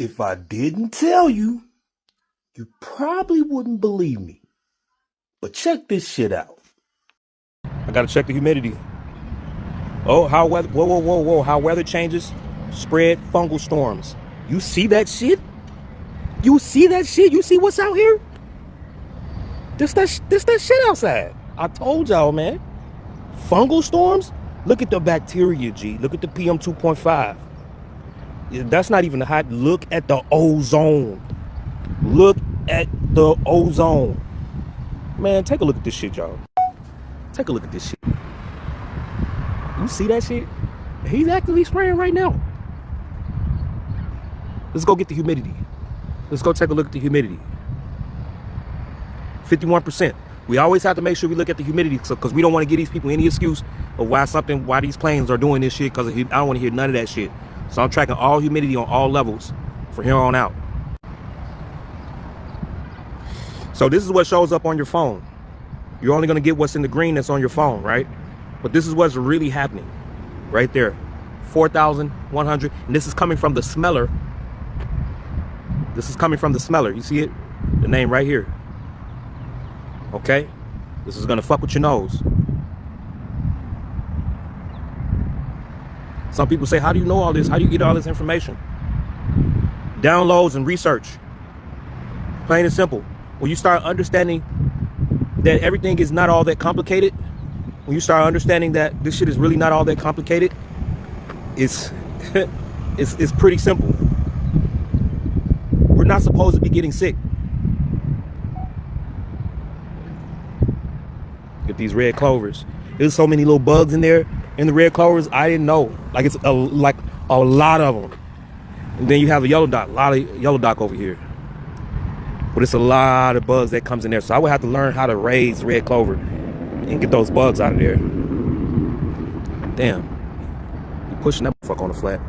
If I didn't tell you, you probably wouldn't believe me. But check this shit out. I gotta check the humidity. Oh, how weather, whoa, how weather changes spread fungal storms. You see that shit? You see that shit? You see what's out here? This that shit outside. I told y'all, man. Fungal storms? Look at the bacteria, G. Look at the PM 2.5. That's not even the hot. Look at the ozone. Look at the ozone. Man, take a look at this shit, y'all. Take a look at this shit. You see that shit? He's actively spraying right now. Let's go get the humidity. Let's go take a look at the humidity. 51%. We always have to make sure we look at the humidity because we don't want to give these people any excuse of why these planes are doing this shit, because I don't want to hear none of that shit. So I'm tracking all humidity on all levels from here on out. So this is what shows up on your phone. You're only going to get what's in the green that's on your phone, right? But this is what's really happening right there. 4,100. And this is coming from the smeller. This is coming from the smeller. You see it? The name right here. Okay? This is going to fuck with your nose. Some people say, how do you know all this? How do you get all this information? Downloads and research. Plain and simple. When you start understanding that everything is not all that complicated, when you start understanding that this shit is really not all that complicated, it's it's pretty simple. We're not supposed to be getting sick. Get these red clovers. There's so many little bugs in there in the red clovers. I didn't know. Like it's a lot of them. And then you have a yellow dot. A lot of yellow dot over here. But it's a lot of bugs that comes in there. So I would have to learn how to raise red clover and get those bugs out of there. Damn. You pushing that fuck on the flat.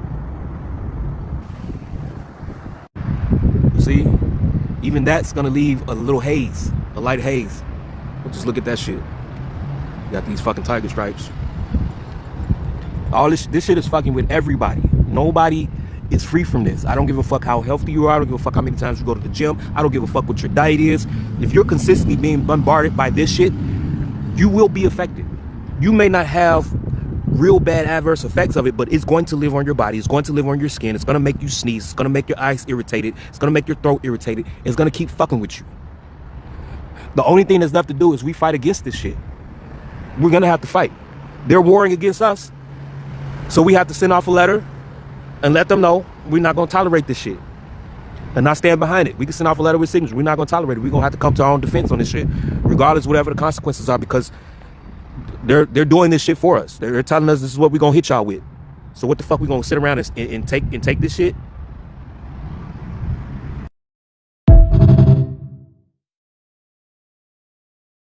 See? Even that's gonna leave a little haze, a light haze. But just look at that shit. You got these fucking tiger stripes. All this shit is fucking with everybody. Nobody is free from this. I don't give a fuck how healthy you are. I don't give a fuck how many times you go to the gym. I don't give a fuck what your diet is. If you're consistently being bombarded by this shit, you will be affected. You may not have real bad adverse effects of it, but it's going to live on your body. It's going to live on your skin. It's going to make you sneeze. It's going to make your eyes irritated. It's going to make your throat irritated. It's going to keep fucking with you. The only thing that's left to do is we fight against this shit. We're going to have to fight. They're warring against us. So we have to send off a letter and let them know we're not going to tolerate this shit and not stand behind it. We can send off a letter with signatures. We're not going to tolerate it. We're going to have to come to our own defense on this shit, regardless of whatever the consequences are, because they're doing this shit for us. They're telling us this is what we're going to hit y'all with. So what the fuck we going to sit around and take this shit?